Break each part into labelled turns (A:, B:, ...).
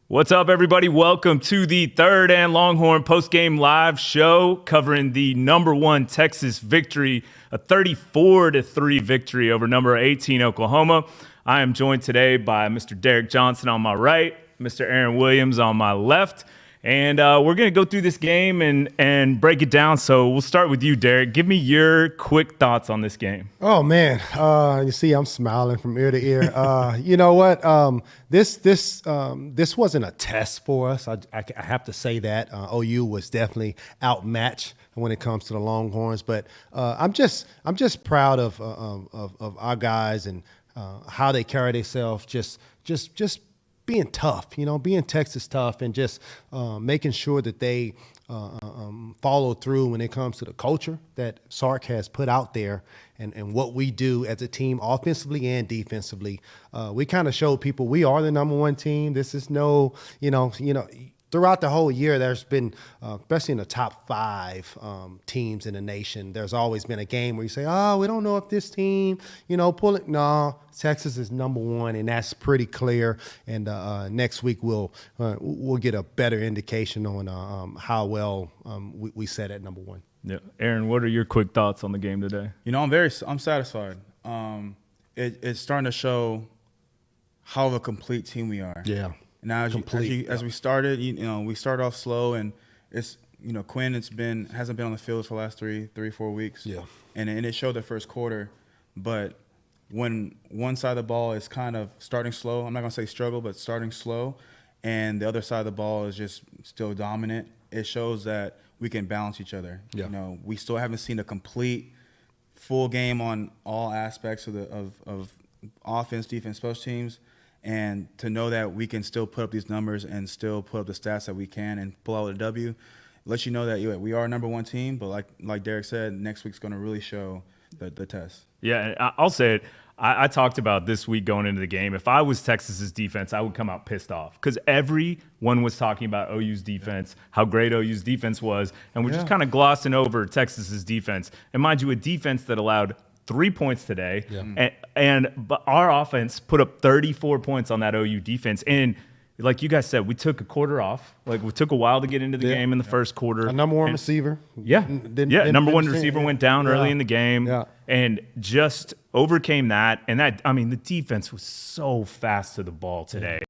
A: What's up, everybody? Welcome to the Third and Longhorn Postgame Live show covering the #1 Texas victory, a 34-3 victory over number 18 Oklahoma. I am joined today by Mr. Derrick Johnson on my right, Mr. Aaron Williams on my left, and we're going to go through this game and break it down. So we'll start with you, Derrick. Give me your quick thoughts on this game.
B: Oh, man. You see, I'm smiling from ear to ear. You know what? This wasn't a test for us. I have to say that. OU was definitely outmatched when it comes to the Longhorns. But I'm just proud of our guys and how they carry themselves. Just being tough, being Texas tough, and just making sure that they follow through when it comes to the culture that Sark has put out there and what we do as a team offensively and defensively. We kind of showed people we are the #1 team. This is no, throughout the whole year, there's been, especially in the top 5 teams in the nation, there's always been a game where you say, oh, we don't know if this team, pull it. No, Texas is #1, and that's pretty clear. And next week we'll get a better indication on how well we set at #1.
A: Yeah, Aaron, what are your quick thoughts on the game today?
C: I'm satisfied. It's starting to show how of a complete team we are.
B: Yeah.
C: Now, as we started, we started off slow, and it's Quinn hasn't been on the field for the last 4 weeks.
B: Yeah,
C: and it showed the first quarter, but when one side of the ball is kind of starting slow, I'm not gonna say struggle, but starting slow, and the other side of the ball is just still dominant, it shows that we can balance each other.
B: Yeah.
C: We still haven't seen a complete full game on all aspects of offense, defense, special teams. And to know that we can still put up these numbers and still put up the stats that we can and pull out a W, lets you know that we are a #1 team. But like Derrick said, next week's going to really show the test.
A: Yeah, I'll say it. I talked about this week going into the game. If I was Texas's defense, I would come out pissed off because everyone was talking about OU's defense, how great OU's defense was, and we're just kind of glossing over Texas's defense. And mind you, a defense that allowed 3 points today, but our offense put up 34 points on that OU defense. And like you guys said, we took a quarter off. Like, we took a while to get into the game in the first quarter.
B: A #1 receiver.
A: #1 receiver went down early in the game and just overcame that. And the defense was so fast to the ball today.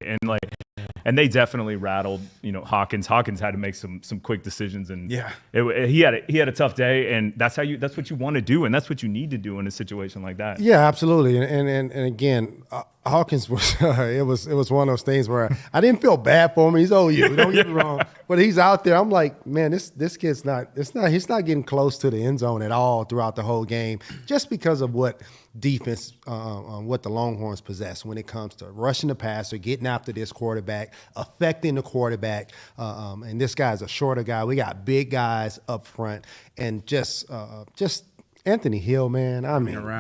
A: And they definitely rattled, Hawkins. Hawkins had to make some quick decisions, and he had a tough day, and that's what you want to do, and that's what you need to do in a situation like that.
B: Yeah, absolutely. And again, Hawkins was it was one of those things where I didn't feel bad for him. He's OU, don't get me wrong, but he's out there. I'm like, man, this kid's he's not getting close to the end zone at all throughout the whole game, just because of what defense, what the Longhorns possess when it comes to rushing the passer, getting after this quarterback, affecting the quarterback. And this guy's a shorter guy. We got big guys up front, and just Anthony Hill, man.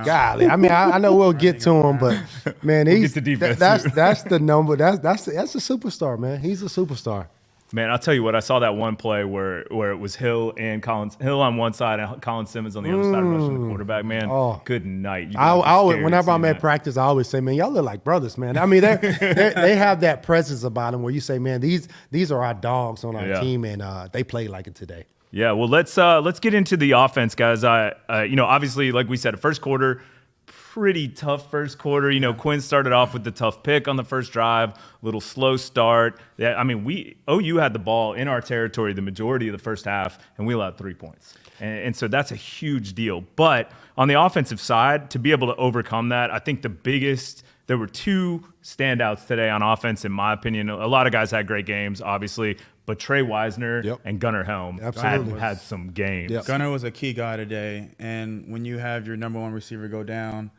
B: Golly. I know we'll get to him, but man,
A: we'll get to defense.
B: That's the number. That's a superstar, man. He's a superstar.
A: Man, I'll tell you what, I saw that one play where it was Hill and Hill on one side and Colin Simmons on the other side rushing the quarterback. Man, good night.
B: Whenever I'm at practice, I always say, man, y'all look like brothers, man. They have that presence about them where you say, man, these are our dogs on our team, and they play like it today.
A: Yeah, well, let's get into the offense, guys. Obviously, like we said, first quarter, pretty tough first quarter. Quinn started off with the tough pick on the first drive, little slow start. OU had the ball in our territory the majority of the first half, and we allowed 3 points. And so that's a huge deal. But on the offensive side, to be able to overcome that, I think there were 2 standouts today on offense, in my opinion. A lot of guys had great games, obviously, but Tre Wisner and Gunnar Helm had some games.
C: Yep. Gunnar was a key guy today, and when you have your #1 receiver go down,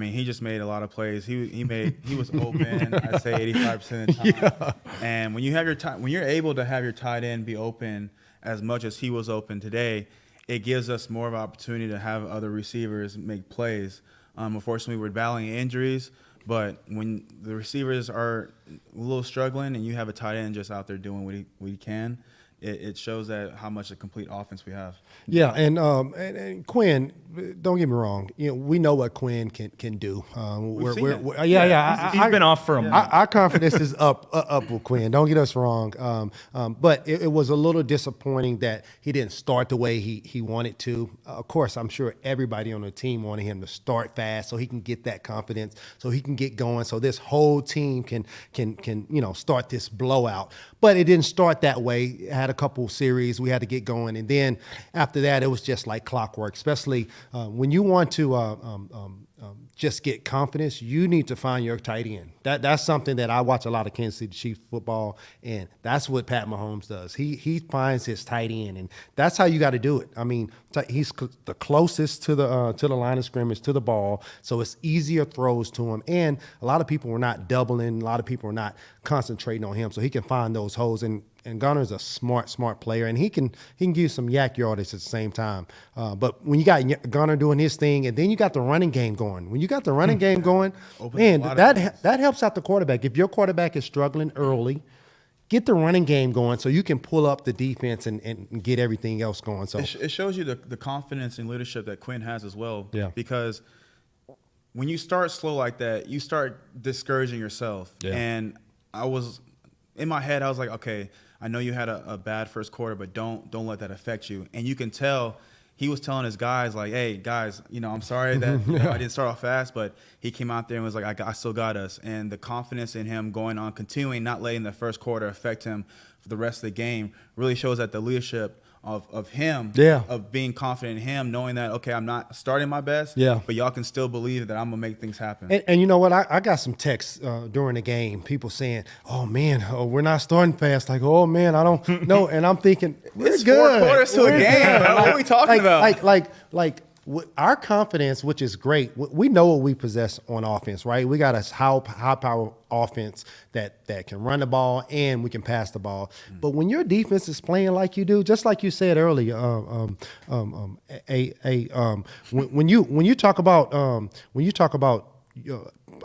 C: he just made a lot of plays. He was open. I'd say 85% of the time. Yeah. And when you're able to have your tight end be open as much as he was open today, it gives us more of an opportunity to have other receivers make plays. Unfortunately, we're battling injuries, but when the receivers are a little struggling and you have a tight end just out there doing what he can, it shows that how much a complete offense we have.
B: Yeah, and Quinn, don't get me wrong. We know what Quinn can do.
C: We've seen it.
A: He's been off for a month.
B: Our confidence is up with Quinn. Don't get us wrong. But it was a little disappointing that he didn't start the way he wanted to. Of course, I'm sure everybody on the team wanted him to start fast so he can get that confidence, so he can get going, so this whole team can start this blowout. But it didn't start that way. It had a couple series we had to get going, and then after that it was just like clockwork. Especially when you want to just get confidence, you need to find your tight end. That's something that I watch a lot of Kansas City Chiefs football, and that's what Pat Mahomes does. He finds his tight end, and that's how you got to do it. I mean, he's the closest to the line of scrimmage, to the ball, so it's easier throws to him. And a lot of people were not doubling, a lot of people were not concentrating on him, so he can find those holes. And Gunner's a smart player, and he can give you some yak yardage at the same time. But when you got Gunnar doing his thing, and then you got the running game going. When you got the running game going, man, that helps out the quarterback. If your quarterback is struggling early, get the running game going so you can pull up the defense and get everything else going. So
C: it shows you the confidence and leadership that Quinn has as well.
B: Yeah.
C: Because when you start slow like that, you start discouraging yourself.
B: Yeah.
C: And in my head, I was like, okay, I know you had a bad first quarter, but don't let that affect you. And you can tell he was telling his guys, like, hey, guys, I'm sorry that I didn't start off fast, but he came out there and was like, I still got us. And the confidence in him going on, continuing, not letting the first quarter affect him for the rest of the game really shows that the leadership of him, of being confident in him, knowing that, okay, I'm not starting my best, but y'all can still believe that I'm going to make things happen.
B: And you know what? I got some texts during the game, people saying, oh, man, we're not starting fast. Like, oh, man, I don't know. And I'm thinking,
C: it's
B: good.
C: 4 quarters to a game. What are we talking about?
B: Our confidence, which is great, we know what we possess on offense, right? We got a high-power offense that can run the ball and we can pass the ball. But when your defense is playing like you do, just like you said earlier, when you talk about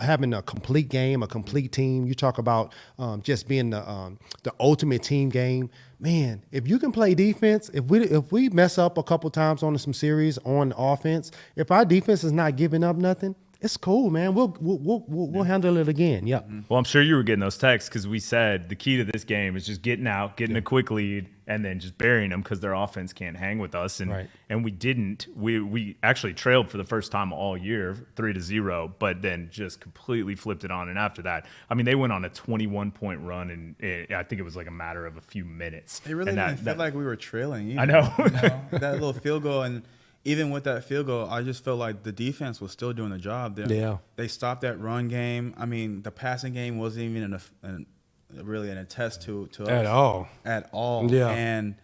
B: having a complete game, a complete team, you talk about just being the ultimate team game. Man, if you can play defense, if we mess up a couple times on some series on offense, if our defense is not giving up nothing, it's cool, man. We'll handle it again. Yeah.
A: Well, I'm sure you were getting those texts because we said the key to this game is just getting a quick lead and then just burying them because their offense can't hang with us. And we didn't. We actually trailed for the first time all year, 3-0, but then just completely flipped it on. And after that, I mean, they went on a 21-point run, and I think it was like a matter of a few minutes.
C: They really didn't feel like we were trailing either.
A: I know.
C: That little field goal, and even with that field goal, I just felt like the defense was still doing the job. They stopped that run game. I mean, the passing game wasn't even really an attest to us at all.
B: Yeah.
C: And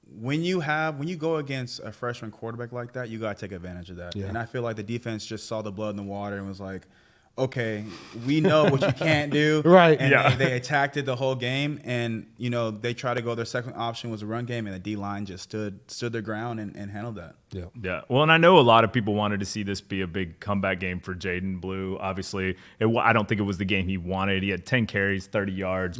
C: when you go against a freshman quarterback like that, you got to take advantage of that.
B: Yeah.
C: And I feel like the defense just saw the blood in the water and was like, okay, we know what you can't do.
B: Right.
C: And they attacked it the whole game. And, they tried to go, their second option was a run game, and the D-line just stood their ground and handled that.
B: Yeah.
A: Yeah. Well, and I know a lot of people wanted to see this be a big comeback game for Jaden Blue. Obviously, I don't think it was the game he wanted. He had 10 carries, 30 yards,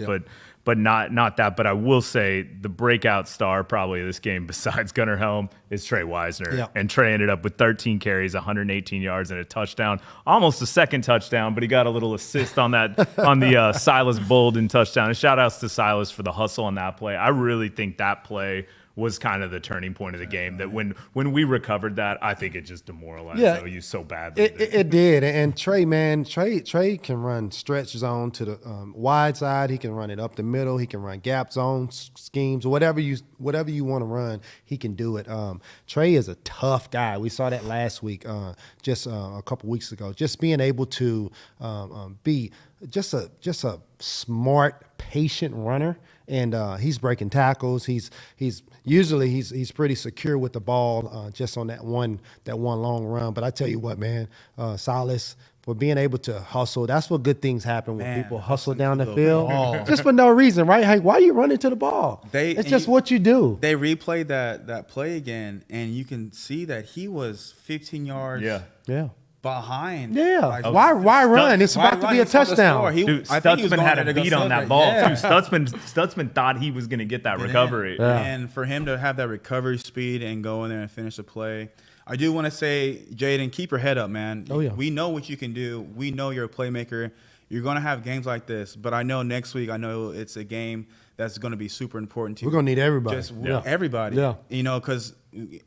A: but not that. But I will say the breakout star probably of this game, besides Gunnar Helm, is Tre Wisner.
B: Yeah.
A: And Tre ended up with 13 carries, 118 yards, and a touchdown. Almost a second touchdown, but he got a little assist on that on the Silas Bolden touchdown. And shout outs to Silas for the hustle on that play. I really think that play was kind of the turning point of the game. That when we recovered that, I think it just demoralized OU so badly.
B: It did. And Tre can run stretch zone to the wide side. He can run it up the middle. He can run gap zone schemes, whatever you want to run. He can do it. Tre is a tough guy. We saw that last week, just a couple weeks ago. Just being able to be just a smart, patient runner. And he's breaking tackles. He's pretty secure with the ball, just on that one long run. But I tell you what, man, Silas, for being able to hustle, that's what good things happen when people hustle down the field, just for no reason, right? Hey, why are you running to the ball? It's just what you do.
C: They replayed that play again, and you can see that he was 15 yards.
B: Yeah.
C: behind.
B: Yeah.
C: Like,
B: Why run? It's
C: why
B: about to
C: run?
B: be a
C: He's on the
B: touchdown.
C: score.
A: Dude,
C: I think he was
A: Stutzman
C: going
A: had
C: there
A: a
C: to go
A: beat on that
C: celebrate.
A: ball
C: Yeah.
A: too. Stutzman thought he was going to get that recovery.
B: Yeah.
C: And for him to have that recovery speed and go in there and finish the play, I do want to say, Jaden, keep your head up, man.
B: Oh, yeah.
C: We know what you can do. We know you're a playmaker. You're going to have games like this, but I know next week, I know it's a game that's going to be super important to you.
B: We're going to need everybody.
C: Just everybody.
B: Yeah.
C: You know, because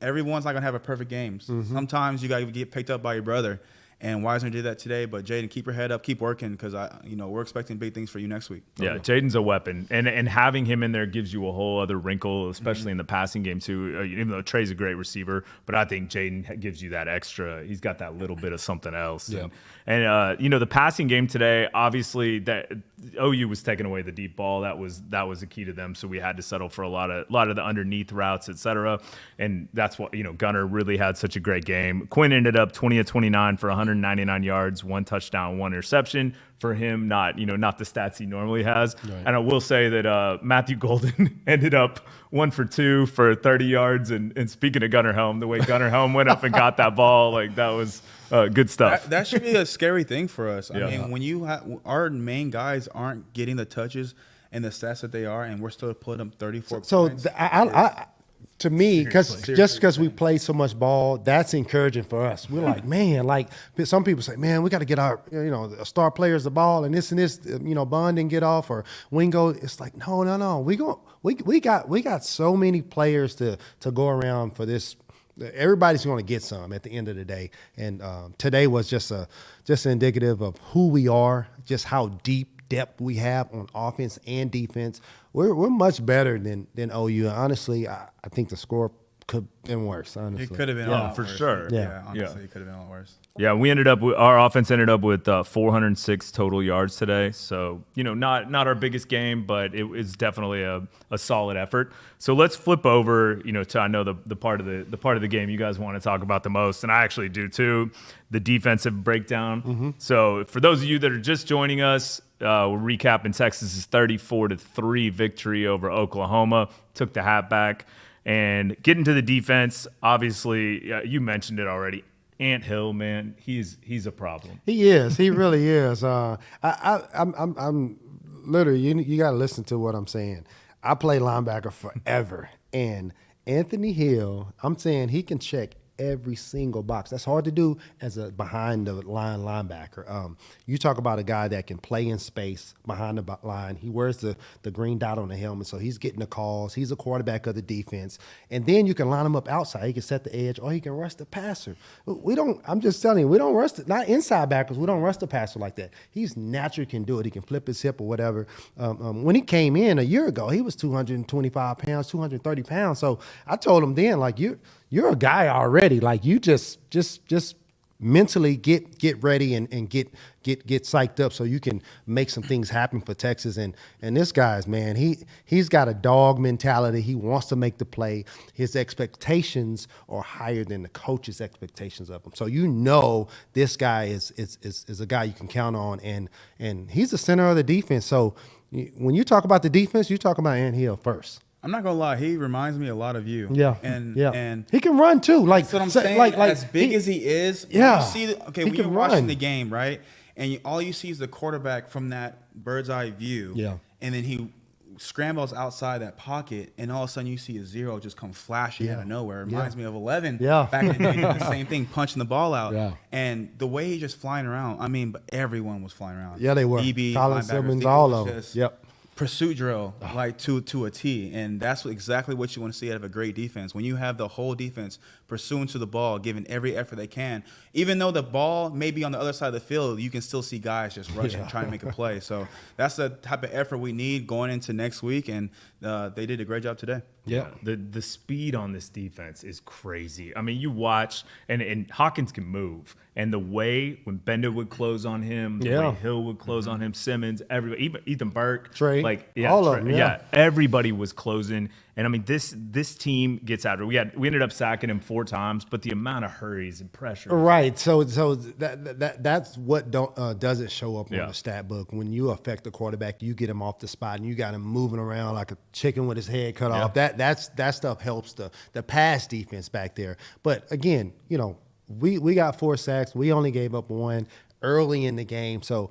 C: everyone's not going to have a perfect game. Sometimes you got to get picked up by your brother. And Weisner did that today. But Jaden, keep your head up, keep working, because we're expecting big things for you next week.
A: Yeah, Jaden's a weapon, and having him in there gives you a whole other wrinkle, especially in the passing game too. Even though Trey's a great receiver, but I think Jaden gives you that extra. He's got that little bit of something else.
B: Yeah.
A: And the passing game today, obviously, that OU was taking away the deep ball. That was the key to them. So we had to settle for a lot of the underneath routes, etc. And that's what Gunnar really had such a great game. Quinn ended up 20 of 29 for 199 yards, 1 touchdown, 1 interception. For him, not the stats he normally has. Right. And I will say that Matthew Golden ended up 1 for 2 for 30 yards. And speaking of Gunnar Helm, the way Gunnar Helm went up and got that ball, like that was good stuff.
C: That should be a scary thing for us.
A: Yeah.
C: I mean, when our main guys aren't getting the touches and the stats that they are, and we're still putting them 34 points.
B: To me, just because we play so much ball, that's encouraging for us. We're like, man, like some people say, man, we got to get our, star players the ball and this, Bond didn't get off or Wingo. It's like, no. We got so many players to go around for this. Everybody's going to get some at the end of the day. And today was just indicative of who we are, just how depth we have on offense and defense. We're much better than OU. Honestly, I think the score could have been worse. Honestly,
C: it could have been a lot worse.
A: Sure.
C: Yeah, honestly, it could have been a lot worse.
A: Yeah, our offense ended up with 406 total yards today. So, not our biggest game, but it was definitely a solid effort. So let's flip over, to I know the part of the game you guys want to talk about the most, and I actually do too, the defensive breakdown. Mm-hmm. So for those of you that are just joining us, we're recapping Texas's 34-3 victory over Oklahoma. Took the hat back. And getting to the defense, obviously, you mentioned it already. Ant Hill, man, he's a problem.
B: He is. He really is. I'm literally. You got to listen to what I'm saying. I played linebacker forever, and Anthony Hill. I'm saying he can check every single box. That's hard to do as a behind the line linebacker. You talk about a guy that can play in space behind the line. He wears the green dot on the helmet, so he's getting the calls. He's a quarterback of the defense. And then you can line him up outside. He can set the edge, or he can rush the passer. I'm just telling you, we don't rush not inside backers. We don't rush the passer like that. He's naturally can do it. He can flip his hip or whatever. When he came in a year ago, he was 225 pounds, 230 pounds. So I told him then, like, you're a guy already. Like, you just mentally get ready and get psyched up so you can make some things happen for Texas. And this guy's, man, he's got a dog mentality. He wants to make the play. His expectations are higher than the coach's expectations of him. So this guy is a guy you can count on, and he's the center of the defense. So when you talk about the defense, you talk about Ant Hill first.
C: I'm not gonna lie, he reminds me a lot of you.
B: Yeah,
C: and
B: he can run too. Like
C: that's what I'm saying. Like as big as he is,
B: yeah.
C: You see, when you're watching the game, right, and all you see is the quarterback from that bird's eye view.
B: Yeah,
C: and then he scrambles outside that pocket, and all of a sudden you see a 0 just come flashing out of nowhere. It reminds me of 11.
B: Yeah,
C: back in the day, he did the same thing, punching the ball out.
B: Yeah,
C: and the way he's just flying around. I mean, but everyone was flying around.
B: Yeah, they were.
C: DB,
B: Colin, Simmons, all of them. Yep.
C: Pursuit drill, like to a T, and that's exactly what you want to see out of a great defense. When you have the whole defense pursuing to the ball, giving every effort they can, even though the ball may be on the other side of the field, you can still see guys just rushing, trying to make a play. So that's the type of effort we need going into next week, and they did a great job today.
A: Yeah, the speed on this defense is crazy. I mean, you watch, and Hawkins can move, and the way when Bender would close on him, the way Hill would close on him, Simmons, everybody, even Ethan Burke,
B: Trey,
A: all of them, everybody was closing. And I mean, this team gets after. We ended up sacking him 4 times, but the amount of hurries and pressure.
B: Right. So that's what doesn't show up on the stat book. When you affect the quarterback, you get him off the spot and you got him moving around like a chicken with his head cut off. That stuff helps the pass defense back there. But again, we got 4 sacks. We only gave up 1 early in the game. So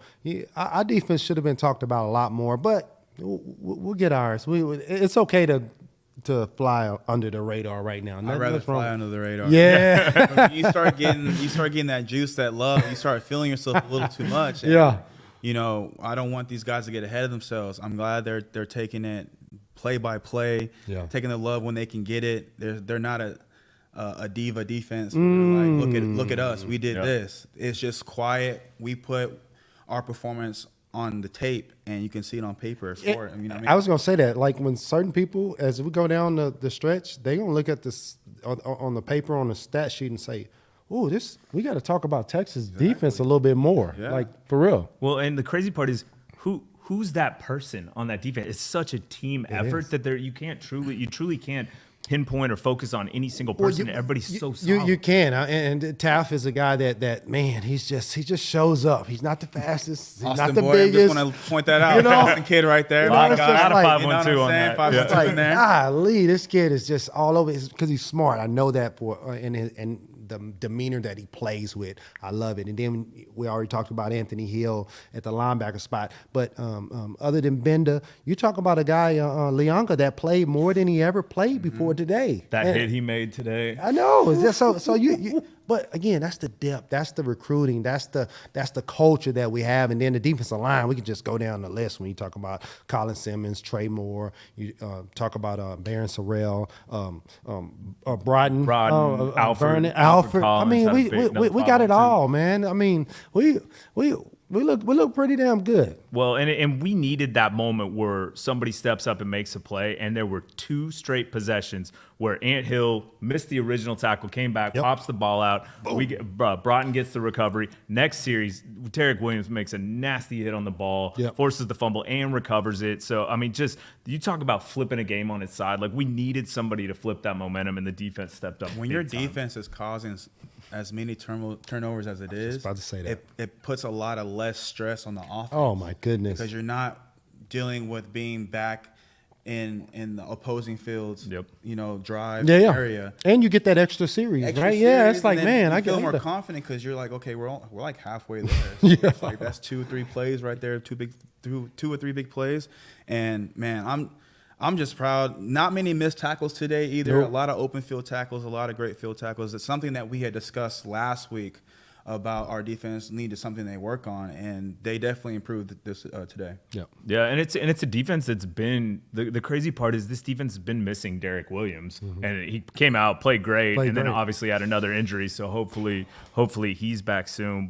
B: our defense should have been talked about a lot more, but we'll get ours. It's okay to fly under the radar right now.
C: I'd rather fly under the radar.
B: Yeah.
C: you start getting that juice, that love. You start feeling yourself a little too much. And,
B: Yeah.
C: You know, I don't want these guys to get ahead of themselves. I'm glad they're taking it play by play, taking the love when they can get it. They're not a diva defense. Like look at us, we did this. It's just quiet. We put our performance on the tape, and you can see it on paper. You know what I mean?
B: I was gonna say that, like, when certain people, as we go down the stretch, they gonna look at this on the paper on the stat sheet and say, "Oh, we got to talk about Texas defense a little bit more."
C: Yeah.
B: Like, for real.
A: Well, and the crazy part is who's that person on that defense? It's such a team effort that you truly can't pinpoint or focus on any single person. Everybody's so solid.
B: You can, and Taff is a guy that man, he just shows up. He's not the fastest, he's
C: Austin
B: not the
C: boy,
B: biggest.
C: I just want to point that out.
B: You know?
C: Austin kid right there.
B: You know,
C: My
B: it's
C: God.
B: just like-
A: Out of
C: You know what
A: 5-1-2
C: I'm
A: on
C: saying?
A: that.
C: 5-1-2
B: Like,
C: in there.
B: golly, this kid is just all over because he's smart. I know that and the demeanor that he plays with. I love it. And then we already talked about Anthony Hill at the linebacker spot. But other than Bender, you talk about a guy, Leonka, that played more than he ever played before today.
A: That
B: And
A: hit he made today.
B: I know. It's just so you. But again, that's the depth. That's the recruiting. That's the culture that we have. And then the defensive line, we can just go down the list when you talk about Colin Simmons, Trey Moore. You talk about Baron Sorrell, Broughton, Alfred. I
A: Collins
B: mean,
A: had a big
B: we got it
A: too.
B: all, man. I mean, we look pretty damn good.
A: Well, and we needed that moment where somebody steps up and makes a play, and there were 2 straight possessions where Ant Hill missed the original tackle, came back, pops the ball out. Broughton gets the recovery. Next series, Derrick Williams makes a nasty hit on the ball, forces the fumble, and recovers it. So, I mean, just you talk about flipping a game on its side. Like, we needed somebody to flip that momentum, and the defense stepped up.
C: When your defense is causing as many turnovers as it is,
B: about to say that.
C: It puts a lot of less stress on the offense.
B: Oh my goodness!
C: Because you're not dealing with being back in the opposing fields, drive area.
B: And you get that extra series, right? Yeah, it's like, man, I
C: feel
B: get
C: more confident because you're like, okay, we're like halfway there. So it's like that's 2 or 3 plays right there, 2 or 3 big plays, and man, I'm just proud. Not many missed tackles today either.
B: Nope.
C: A lot of open field tackles, a lot of great field tackles. It's something that we had discussed last week about our defense needed something they work on, and they definitely improved this today.
A: Yeah, and it's a defense that's been the crazy part is this defense has been missing Derrick Williams, and he came out, played great, then obviously had another injury. So hopefully he's back soon.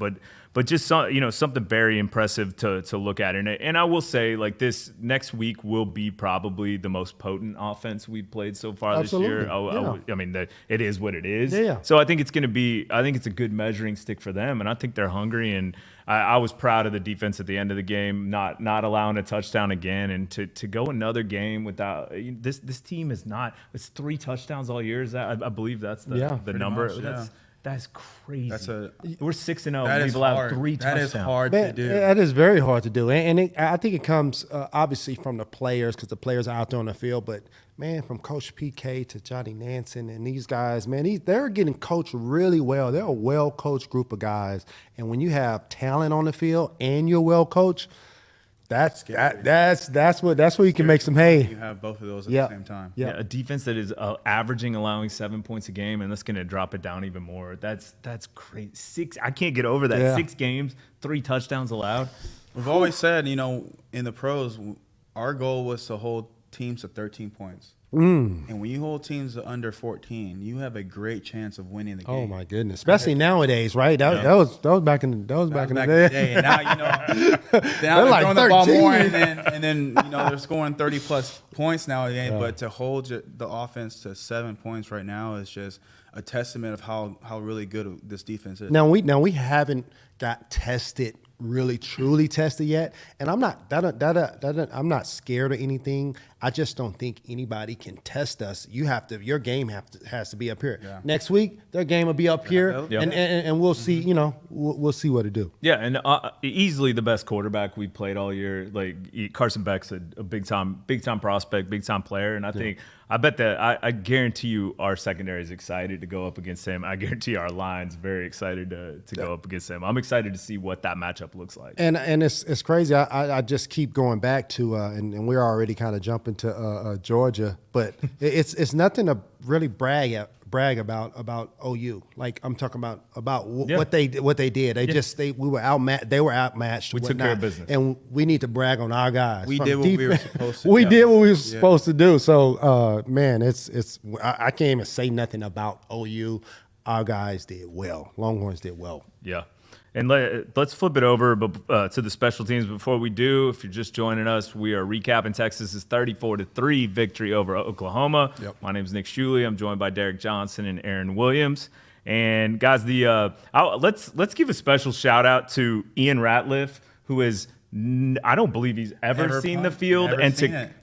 A: But just something very impressive to look at, and I will say, like, this next week will be probably the most potent offense we've played so far this year. I mean, it is what it is.
B: Yeah.
A: So I think it's a good measuring stick for them, and I think they're hungry. And I was proud of the defense at the end of the game, not allowing a touchdown again, and to go another game without this team is not. It's 3 touchdowns all year. Is that I believe that's the number.
C: Much,
A: That's crazy. We're 6-0. We've allowed 3 touchdowns.
C: That is hard to do.
B: That is very hard to do, and I think it comes obviously from the players because the players are out there on the field. But man, from Coach PK to Johnny Nansen and these guys, man, they're getting coached really well. They're a well-coached group of guys, and when you have talent on the field and you're well coached, that's where you can make some hay.
C: You have both of those at the same time.
A: Yeah, a defense that is allowing 7 points a game, and that's going to drop it down even more. That's crazy. I can't get over that.
B: Yeah.
A: 6 games, 3 touchdowns allowed.
C: We've always said, in the pros, our goal was to hold teams to 13 points. And when you hold teams to under 14, you have a great chance of winning the game.
B: Oh my goodness! Especially nowadays, right? That was back in the day.
C: And now they're
B: like
C: throwing the ball
B: 13.
C: more, and then they're scoring 30+ points nowadays. Yeah. But to hold the offense to 7 points right now is just a testament of how really good this defense is.
B: Now we haven't got tested really truly tested yet. And I'm not I'm not scared of anything. I just don't think anybody can test us. Your game has to be up here. Yeah. Next week, their game will be up here, and we'll see. You know, we'll see what to do.
A: Yeah, and easily the best quarterback we played all year. Like Carson Beck's a big time prospect, big time player, and I bet that I guarantee you our secondary is excited to go up against him. I guarantee our line's very excited to go up against him. I'm excited to see what that matchup looks like.
B: And it's crazy. I just keep going back to and we're already kind of jumping to Georgia, but it's nothing to really brag about OU. Like I'm talking about what they did. We were outmatched. They were outmatched.
A: We took care of business,
B: and we need to brag on our guys.
C: We did what we were supposed to.
B: We did what we were supposed to do. So man, I can't even say nothing about OU. Our guys did well. Longhorns did well.
A: Yeah. And let's flip it over to the special teams. Before we do, if you're just joining us, we are recapping Texas's 34-3 victory over Oklahoma. Yep. My name is Nick Shuley. I'm joined by Derrick Johnson and Aaron Williams. And guys, let's give a special shout out to Ian Ratliff, who is I don't believe he's ever seen the field, and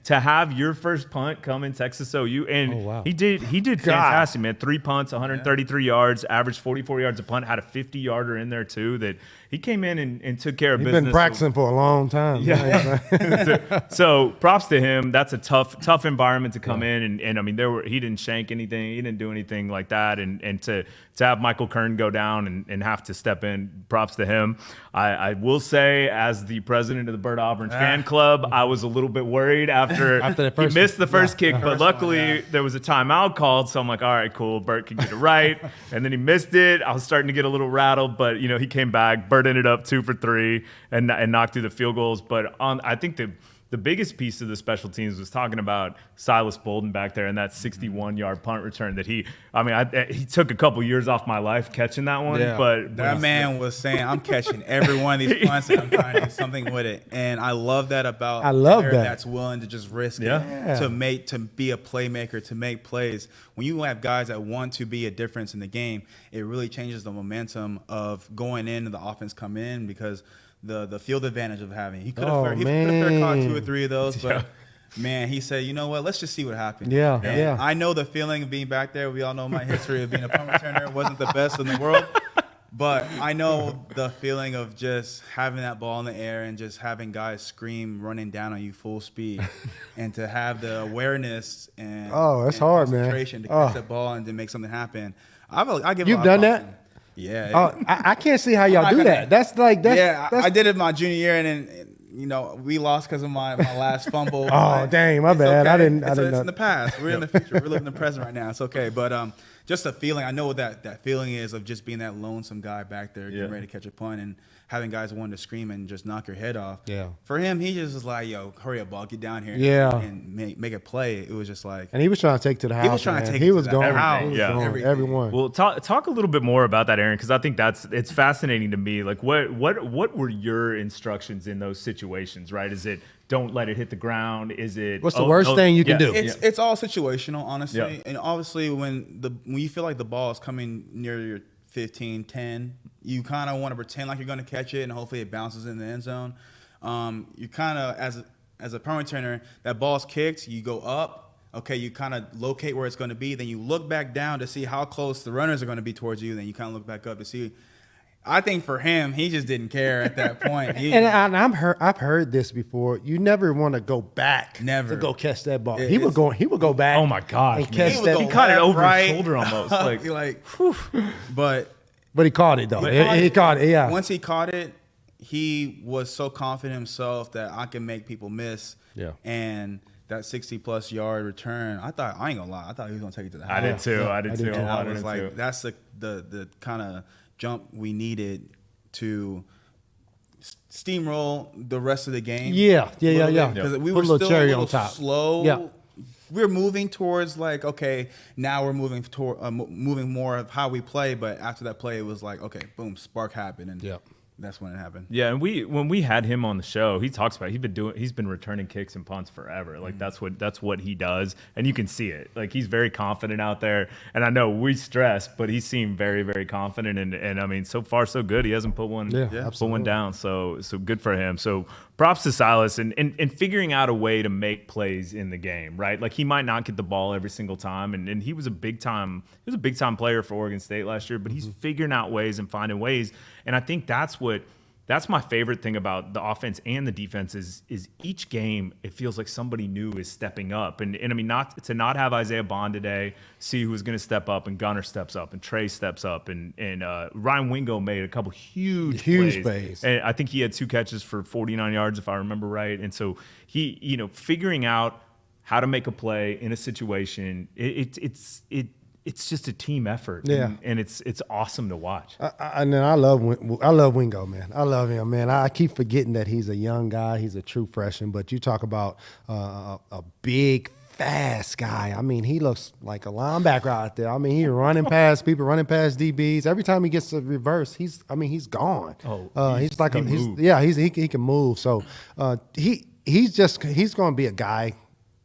A: to have your first punt come in Texas OU, and he did fantastic, man. 3 punts, 133 yards, averaged 44 yards a punt, had a 50-yarder in there too. That he came in and took care of business.
B: He's been practicing for a long time.
A: Yeah. So props to him. That's a tough environment to come in, and I mean he didn't shank anything, he didn't do anything like that, and to have Michael Kern go down and have to step in, props to him. I will say, as the president of the Bert Auburn fan club, I was a little bit worried after he missed the first kick, but luckily there was a timeout called, so I'm like, all right, cool, Bert can get it right. And then he missed it. I was starting to get a little rattled, but he came back. Bert ended up 2 for 3 and knocked through the field goals. But I think the biggest piece of the special teams was talking about Silas Bolden back there and that 61-yard punt return that he took a couple years off my life catching that one. Yeah. But
C: that man was saying, I'm catching every one of these punts and I'm trying to do something with it. And I love that about a player that's willing to just risk it, to be a playmaker, to make plays. When you have guys that want to be a difference in the game, it really changes the momentum of going in and the offense come in, because the field advantage of having. He could have caught 2 or 3 of those, but man, he said, you know what, let's just see what happens. Yeah. I know the feeling of being back there. We all know my history of being a punt returner. It wasn't the best in the world, but I know the feeling of just having that ball in the air and just having guys scream running down on you full speed, and to have the awareness and
B: hard,
C: concentration
B: man.
C: to catch the ball and to make something happen. I give
B: You've done that?
C: Yeah.
B: I can't see how y'all do that.
C: I did it my junior year, and we lost because of my last fumble.
B: Dang, my bad.
C: Okay. It's in the past. We're in the future. We're living in the present right now. It's okay. But just a feeling. I know what that feeling is of just being that lonesome guy back there getting ready to catch a punt and having guys wanting to scream and just knock your head off. Yeah. For him, he just was like, yo, hurry up, ball, get down here and make a play. It was just like.
B: And he was trying to take to the house.
C: He was trying to take
B: He was
C: to
B: going.
C: the house.
B: Everyone.
A: Well, talk a little bit more about that, Aaron, because I think it's fascinating to me. Like, what were your instructions in those situations, right? Is it don't let it hit the ground? Is it
B: what's the worst thing you can do?
C: It's all situational, honestly. And obviously when you feel like the ball is coming near your 15, 10, you kind of want to pretend like you're going to catch it, and hopefully it bounces in the end zone. You kind of, as a punt returner, that ball's kicked, you go up. Okay, you kind of locate where it's going to be. Then you look back down to see how close the runners are going to be towards you. Then you kind of look back up to see. I think for him, he just didn't care at that point.
B: I've heard this before. You never want to go back to go catch that ball. He would go back.
A: Oh my gosh,
B: and catch that.
A: He caught it over his shoulder almost.
B: But he caught it though. He caught it. Yeah.
C: Once he caught it, he was so confident in himself that I can make people miss. Yeah. And that 60+ yard return, I ain't gonna lie, I thought he was gonna take it to the house.
A: I did too.
C: And I was like, that's the kind of jump we needed to steamroll the rest of the game.
B: Yeah.
C: Because we were still a little slow. Yeah. We're moving towards like, okay, now we're moving toward moving more of how we play. But after that play, it was like, okay, boom, spark happened, and that's when it happened.
A: Yeah, and when we had him on the show, he talks about he's been returning kicks and punts forever. Like that's what he does, and you can see it. Like he's very confident out there, and I know we stress, but he seemed very, very confident. And I mean, so far so good. He hasn't put one down. So good for him. So props to Silas and figuring out a way to make plays in the game, right? Like he might not get the ball every single time, and he was a big time player for Oregon State last year, but he's figuring out ways and finding ways. And I think that's my favorite thing about the offense and the defense is each game it feels like somebody new is stepping up. And I mean, not have Isaiah Bond today, see who's going to step up, and Gunnar steps up, and Trey steps up, and Ryan Wingo made a couple huge plays. And I think he had 2 catches for 49 yards if I remember right. And so he, figuring out how to make a play in a situation, it's just a team effort, and it's awesome to watch.
B: I love Wingo, man. I love him, man. I keep forgetting that he's a young guy. He's a true freshman, but you talk about a big, fast guy. I mean, he looks like a linebacker out there. I mean, he's running past people, running past DBs. Every time he gets a reverse, he's gone. He can move. So he's going to be a guy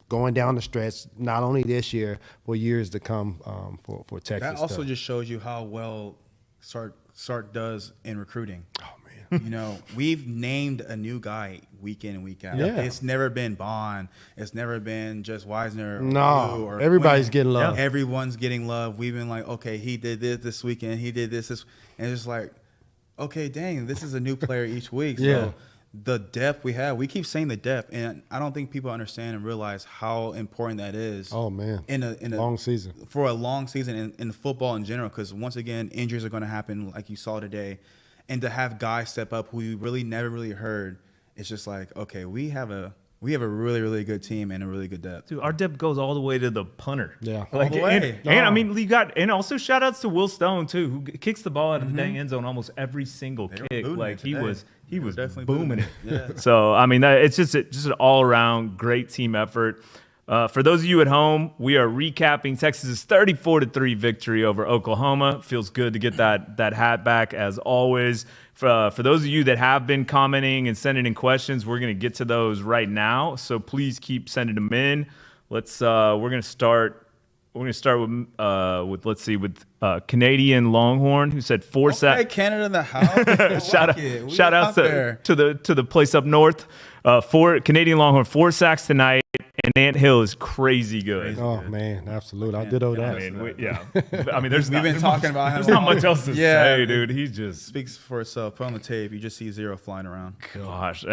B: going down the stretch, not only this year, for years to come for Texas.
C: That also just shows you how well Sark does in recruiting.
B: Oh, man.
C: We've named a new guy week in and week out.
B: Yeah.
C: It's never been Bond. It's never been just Weisner.
B: No, everybody's
C: Quinn.
B: getting love.
C: Everyone's getting love. We've been like, okay, he did this weekend. He did this. And it's just like, okay, dang, this is a new player each week. So the depth we have, we keep saying the depth, and I don't think people understand and realize how important that is.
B: Oh man, in a long season,
C: for a long season in football in general, because once again, injuries are going to happen, like you saw today, and to have guys step up who you really never really heard, it's just like, okay, we have a really, really good team and a really good depth.
A: Dude, our depth goes all the way to the punter.
B: Yeah,
A: like,
C: all the way.
A: And I mean, and also shout outs to Will Stone too, who kicks the ball out of the dang end zone almost every single kick. Like he was
C: definitely
A: booming it.
C: Yeah.
A: So I mean, it's just an all around great team effort. For those of you at home, we are recapping Texas's 34-3 victory over Oklahoma. Feels good to get that hat back as always. For those of you that have been commenting and sending in questions, we're going to get to those right now. So please keep sending them in. We're going to start with Canadian Longhorn, who said 4 sacks.
C: Okay, Canada in the house.
A: Shout out to the place up north. Canadian Longhorn, 4 sacks tonight, and Ant Hill is crazy good.
B: Oh man, absolutely. I did owe that.
A: I mean, there's
C: we've been talking about him.
A: There's not much else to say, dude. He just
C: speaks for itself. Put on the tape, you just see 0 flying around.
A: Gosh,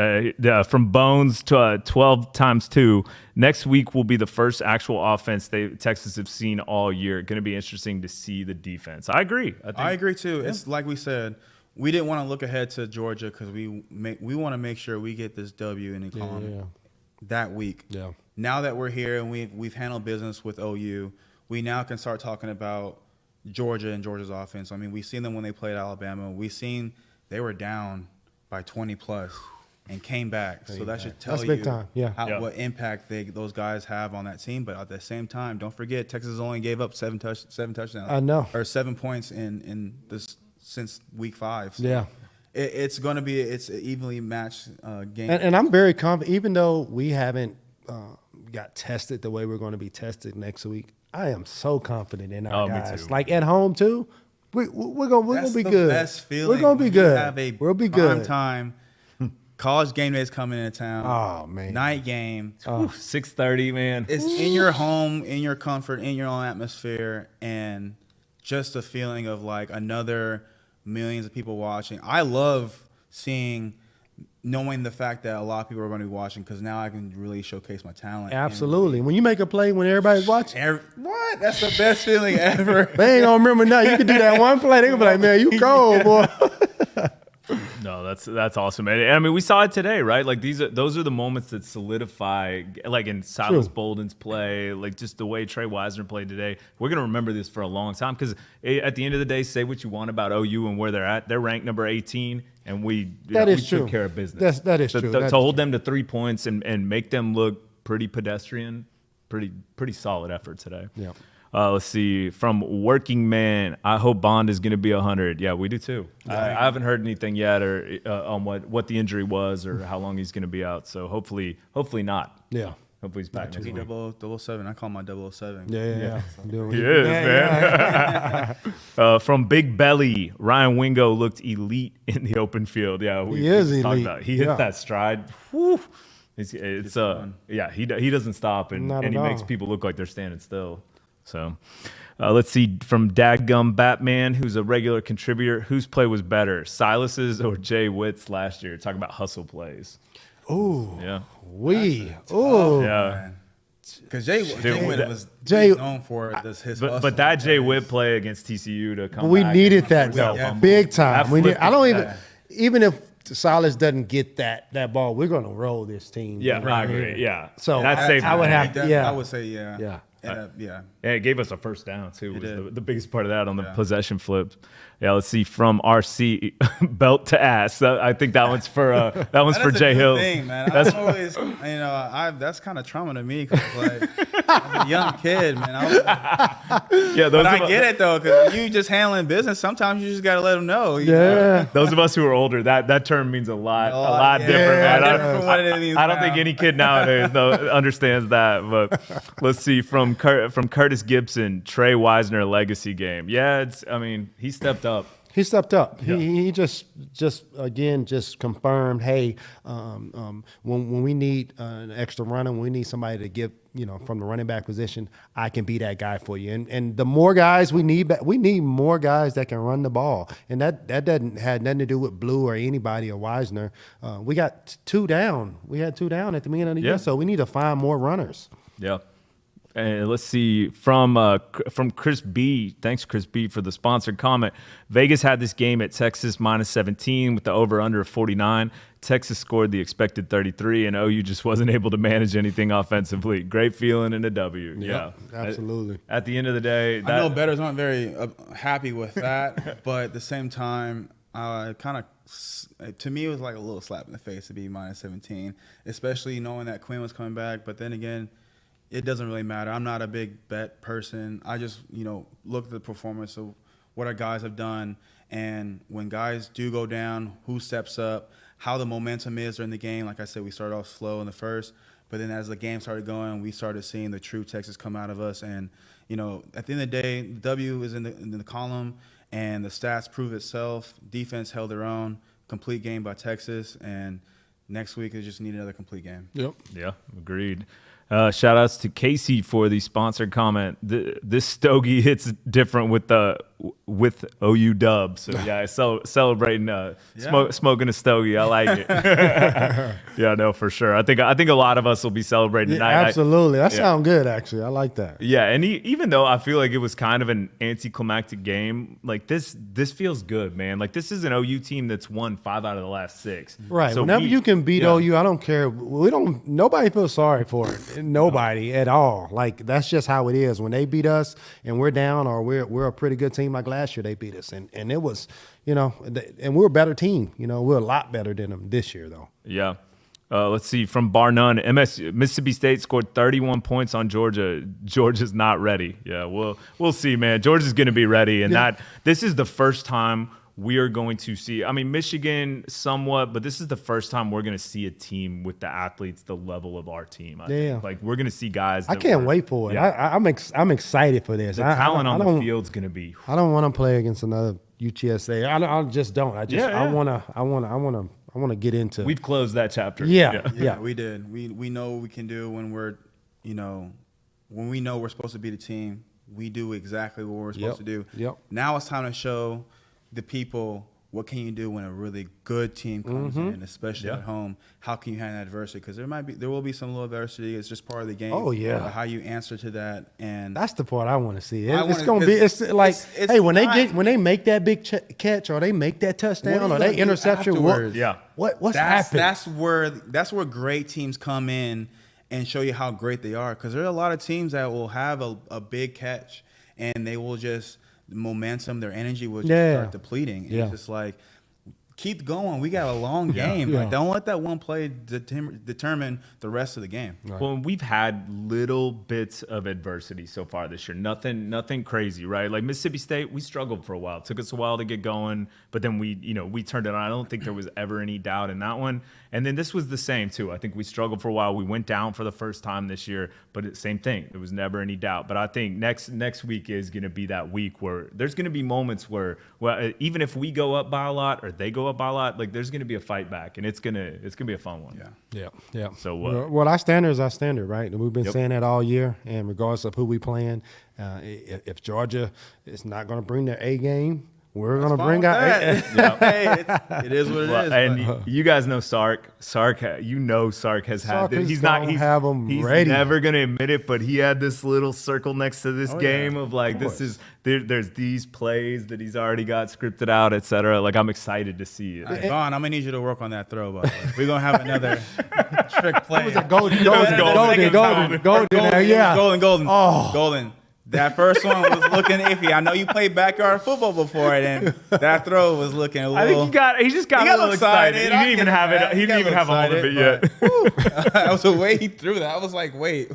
A: from Bones to 12 times 2. Next week will be the first actual offense Texas have seen all year. Going to be interesting to see the defense. I agree.
C: I agree too. Yeah. It's like we said. We didn't want to look ahead to Georgia because we want to make sure we get this W in the column that week.
B: Yeah.
C: Now that we're here and we've handled business with OU, we now can start talking about Georgia and Georgia's offense. I mean, we've seen them when they played Alabama. We've seen they were down by 20 plus and came back. So that should tell you what impact those guys have on that team. But at the same time, don't forget Texas only gave up 7 touchdowns.
B: I know,
C: or 7 points in this. Since week 5. So it's going to be an evenly matched game.
B: And I'm very confident, even though we haven't got tested the way we're going to be tested next week. I am so confident in our guys. Me too. Like at home too, we're gonna be good.
C: Best feeling.
B: We're gonna be good.
C: We'll be good. Time. College GameDay is coming into town.
B: Oh man,
C: night game.
A: 6:30, man.
C: It's in your home, in your comfort, in your own atmosphere, and just a feeling of like another millions of people watching. I love knowing the fact that a lot of people are going to be watching, because now I can really showcase my talent.
B: Absolutely. When you make a play when everybody's watching.
C: What? That's the best feeling ever.
B: They ain't going to remember nothing. You can do that one play. They going to be like, man, you cold, boy.
A: No, that's awesome. And I mean, we saw it today, right? Like those are the moments that solidify, like in Silas Bolden's play, like just the way Tre Wisner played today. We're gonna remember this for a long time, because at the end of the day, say what you want about OU and where they're at. They're ranked number 18, and we took care of business.
B: That is true.
A: To hold them to 3 points and make them look pretty pedestrian, pretty solid effort today.
B: Yeah.
A: Let's see. From Working Man, I hope Bond is going to be 100. Yeah, we do too. I haven't heard anything yet or on what the injury was or how long he's going to be out. So hopefully not.
B: Yeah.
A: Hopefully he's back next week.
C: 007. I call my 007.
B: Yeah.
A: He is, man. From Big Belly, Ryan Wingo looked elite in the open field. Yeah,
B: he is elite.
A: He hits that stride. Whew. He doesn't stop and he makes people look like they're standing still. So let's see, from Dadgum Batman, who's a regular contributor, whose play was better, Silas's or Jay Witt's last year? Talking about hustle plays.
B: Oh,
A: yeah.
C: Yeah. Because Jay Witt was known for his hustle.
A: But that Jay Witt play against TCU to come
B: we
A: back
B: needed that big time. Even if Silas doesn't get that ball, we're going to roll this team.
A: Yeah, I agree. Yeah.
B: So
A: that's safe.
B: I would have to. Yeah,
C: I would say yeah.
B: Yeah.
C: Yeah,
A: it gave us a first down too. Was the biggest part of that on the possession flips. Yeah, let's see, from RC belt to ass. I think that one's for for Jay Hill.
C: Thing, man. That's always that's kind of trauma to me because like I'm a young kid, man. But I get it though because you just handling business. Sometimes you just gotta let them know. You know?
A: Those of us who are older, that term means a lot different. Man.
C: Different from what it means
A: I don't think any kid nowadays understands that. But let's see, from Curtis Gibson, Tre Wisner legacy game. Yeah, he stepped up.
B: He stepped up.
A: Yeah.
B: He just confirmed, hey, when we need an extra runner, when we need somebody to give, from the running back position, I can be that guy for you. And the more guys we need more guys that can run the ball. And that doesn't had nothing to do with Blue or anybody or Weisner. We got 2 down. We had 2 down at the beginning of the year, so we need to find more runners.
A: Yeah. And let's see, from Chris B. Thanks, Chris B., for the sponsored comment. Vegas had this game at Texas minus 17 with the over-under of 49. Texas scored the expected 33, and OU just wasn't able to manage anything offensively. Great feeling in a W. Yeah,
B: absolutely.
A: At the end of the day,
C: I know bettors aren't very happy with that, but at the same time, to me, it was like a little slap in the face to be minus 17, especially knowing that Quinn was coming back. But then again, it doesn't really matter. I'm not a big bet person. I just, look at the performance of what our guys have done. And when guys do go down, who steps up, how the momentum is during the game. Like I said, we started off slow in the first, but then as the game started going, we started seeing the true Texas come out of us. And, at the end of the day, the W is in the column, and the stats prove itself. Defense held their own. Complete game by Texas. And next week, they just need another complete game.
B: Yep.
A: Yeah, agreed. Shout outs to Casey for the sponsored comment. This stogie hits different with OU dub. So yeah, celebrating smoking a stogie. I like it. Yeah, no, for sure. I think a lot of us will be celebrating tonight.
B: Absolutely. That sounds good, actually. I like that.
A: Yeah, and even though I feel like it was kind of an anticlimactic game, like this feels good, man. Like this is an OU team that's won 5 out of the last 6.
B: Right. So whenever you can beat OU, I don't care. Nobody feels sorry for it. Nobody at all. Like that's just how it is. When they beat us and we're down, or we're a pretty good team, like last year they beat us, and it was, and we're a better team. We're a lot better than them this year, though.
A: Yeah. Let's see, from Bar None, Mississippi State scored 31 points on Georgia. Georgia's not ready. Yeah, we'll see, man. Georgia's going to be ready, and this is the first time we are going to see, Michigan somewhat, but this is the first time we're going to see a team with the athletes the level of our team. I think. Like we're going to see guys.
B: I can't wait for it. Yeah. I'm excited for this.
A: The talent on the field's going to be.
B: I don't want to play against another UTSA. I just don't. I want to get into.
A: We've closed that chapter.
B: Yeah.
C: We did. We know what we can do when we're, when we know we're supposed to be the team. We do exactly what we're supposed to do.
B: Yep.
C: Now it's time to show the people what can you do when a really good team comes in, especially at home. How can you handle adversity? Because there will be some little adversity. It's just part of the game.
B: Oh yeah.
C: How you answer to that, and
B: that's the part I want to see. It's like, hey, when they make that big catch, or they make that touchdown, or they interception, what's happening?
C: That's where great teams come in and show you how great they are. Because there are a lot of teams that will have a big catch, and they will just momentum, their energy will just start depleting. And it's just like keep going. We got a long game. Like, don't let that one play determine the rest of the game.
A: Right. Well, we've had little bits of adversity so far this year. Nothing crazy, right? Like Mississippi State, we struggled for a while. It took us a while to get going, but then we turned it on. I don't think there was ever any doubt in that one. And then this was the same too. I think we struggled for a while. We went down for the first time this year, but same thing. There was never any doubt. But I think next week is going to be that week where there's going to be moments where, well, even if we go up by a lot or they go up by a lot, like there's going to be a fight back, and it's gonna be a fun one.
B: Yeah.
A: So
B: well, our standard is our standard, right? And we've been saying that all year. And regardless of who we playing, if Georgia is not going to bring their A game, we're going to bring our A.
C: Hey, it is what it is.
A: And you guys know Sark. Sark has had this. He's never going to admit it, but he had this little circle next to this game of like, there's these plays that he's already got scripted out, et cetera. Like, I'm excited to see it.
C: Vaughn, I'm going to need you to work on that throw, by the way. We're going to have another trick play.
B: It was a golden.
C: Golden. That first one was looking iffy. I know you played backyard football before, and that throw was looking a little.
A: I think he just got a little excited. He didn't even have it. He didn't even have all of it yet.
C: I was the way he threw that. I was like, wait.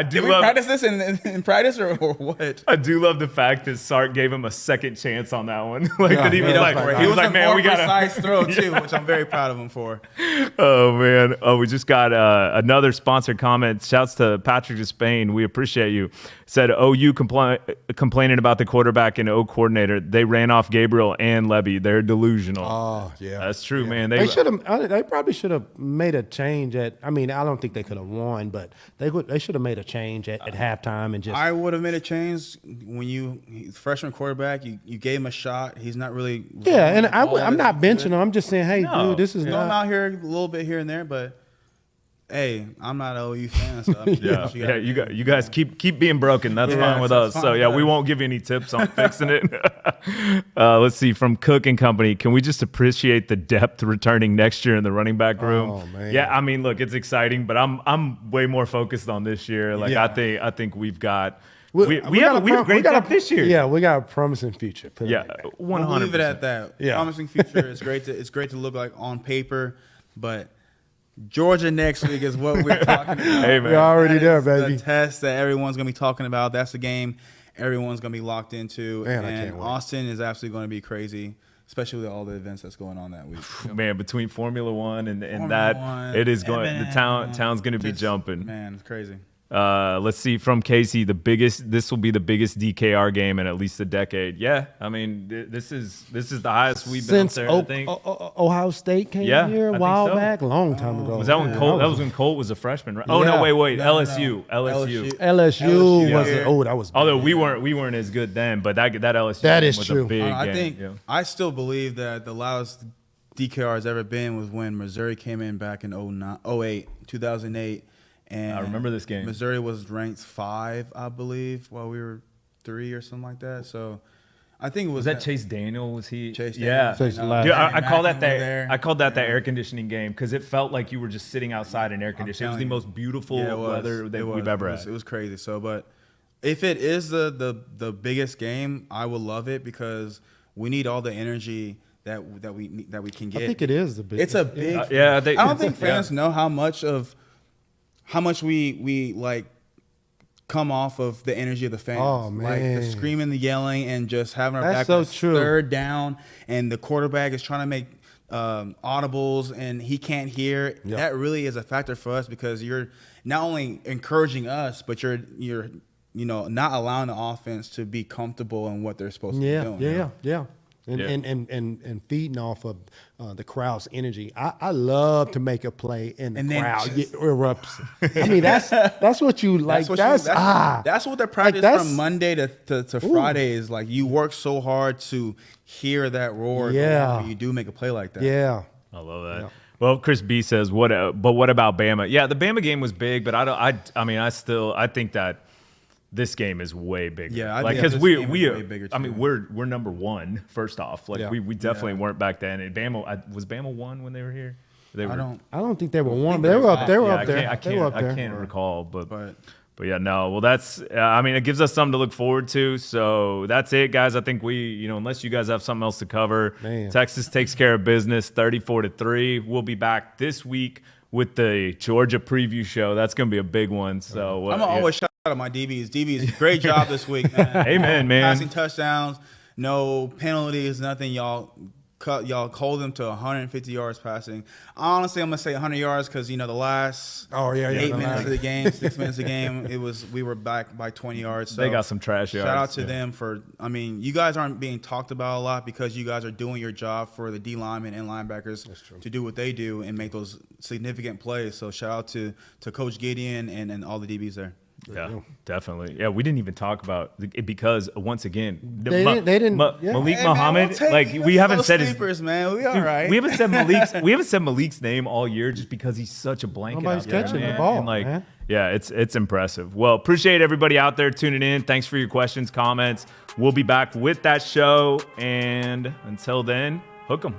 C: Did we practice this in practice or what?
A: I do love the fact that Sark gave him a second chance on that one. He was like, man, we got a
C: precise throw too, which I'm very proud of him for.
A: Oh man. Oh, we just got another sponsored comment. Shouts to Patrick to Spain. We appreciate you. Said OU complaining about the quarterback and O coordinator. They ran off Gabriel and Levy. They're delusional.
B: Oh yeah,
A: that's true, man.
B: They should have. They probably should have made a change I don't think they could have won, but they should have made a change at halftime and just.
C: I would have made a change when freshman quarterback. You gave him a shot. He's not really.
B: Yeah, and I'm not benching him. I'm just saying, hey, dude, this is not.
C: I'm out here a little bit here and there, but. Hey, I'm not an OU fan, so
A: you guys keep being broken. That's fine with us. So we won't give you any tips on fixing it. Let's see, from Cook and Company, can we just appreciate the depth returning next year in the running back room?
B: Oh man.
A: Yeah, I mean, look, it's exciting, but I'm way more focused on this year. Like I think we've got. We have a great depth this year.
B: Yeah, we got a promising future.
A: 100%.
C: We'll leave it at that. Yeah. Promising future. It's great to look like on paper, but. Georgia next week is what we're talking about.
B: Hey, man. We're already there, baby.
C: The test that everyone's going to be talking about. That's the game everyone's going to be locked into.
B: Man,
C: and Austin is absolutely going to be crazy, especially with all the events that's going on that week.
A: Man, between Formula One and that, it is going. The town's going to be jumping.
C: Man, it's crazy.
A: Let's see, from Casey, this will be the biggest DKR game in at least a decade. Yeah, I mean, this is the highest we've been
B: since
A: there, I think.
B: Ohio State came here a while back, long time ago.
A: Was that when Colt? That was when Colt was a freshman, right? Oh no, wait,
C: no,
A: LSU.
B: LSU was that was.
A: Although we weren't as good then, but that LSU was
B: true.
A: A big game.
C: I think I still believe that the loudest DKR has ever been was when Missouri came in back in 2008. And
A: I remember this game.
C: Missouri was ranked 5, I believe, while we were 3 or something like that. So I think it was
A: that Chase Daniel? Was he?
C: Chase Daniel.
A: Yeah. Dude, I call that the air conditioning game because it felt like you were just sitting outside in air conditioning. It was the most beautiful weather that we've ever had.
C: It was crazy. So, but if it is the biggest game, I would love it because we need all the energy that we can get.
B: I think it is the biggest.
C: It's a big.
A: I
C: don't think fans know how much we like come off of the energy of the fans.
B: Oh man,
C: like the screaming, the yelling, and just having our back
B: third
C: down, and the quarterback is trying to make audibles, and he can't hear. Yep. That really is a factor for us because you're not only encouraging us, but you're not allowing the offense to be comfortable in what they're supposed to be doing.
B: Yeah. And feeding off of the crowd's energy. I love to make a play and the crowd erupts. I mean, that's what you like.
C: That's what the practice from Monday to Friday is like. You work so hard to hear that roar.
B: Yeah,
C: you do make a play like that.
B: Yeah,
A: I love that. Yeah. Well, Chris B says, what about Bama? Yeah, the Bama game was big, but I think that. This game is way bigger.
C: Yeah,
A: because we're number 1 first off. Like we definitely weren't back then. And Bama was Bama 1 when they were here.
B: I don't think they were 1, but they were up there.
A: I can't recall, but But yeah, no. Well, that's. I mean, it gives us something to look forward to. So that's it, guys. I think unless you guys have something else to cover, Texas takes care of business, 34-3. We'll be back this week with the Georgia preview show. That's going to be a big one. So
C: I'm always shout out my DBs. DBs, great job this week, man.
A: Amen, man.
C: Passing touchdowns, no penalties, nothing. Y'all hold them to 150 yards passing. Honestly, I'm gonna say 100 yards because the last 8 minutes of the game, 6 minutes of the game, we were back by 20 yards. So
A: they got some trash yards.
C: Shout out to them for. I mean, you guys aren't being talked about a lot because you guys are doing your job for the D linemen and linebackers to do what they do and make those significant plays. So shout out to Coach Gideon and all the DBs there.
A: Yeah, definitely. Yeah, we didn't even talk about it because once again,
B: they didn't.
A: Malik Muhammad. We haven't said his.
C: Man, we all right.
A: We haven't said Malik's name all year just because he's such a blanket.
B: Nobody's
A: out there,
B: catching
A: man.
B: the ball,
A: And
B: man.
A: Yeah, it's impressive. Well, appreciate everybody out there tuning in. Thanks for your questions, comments. We'll be back with that show, and until then, hook 'em.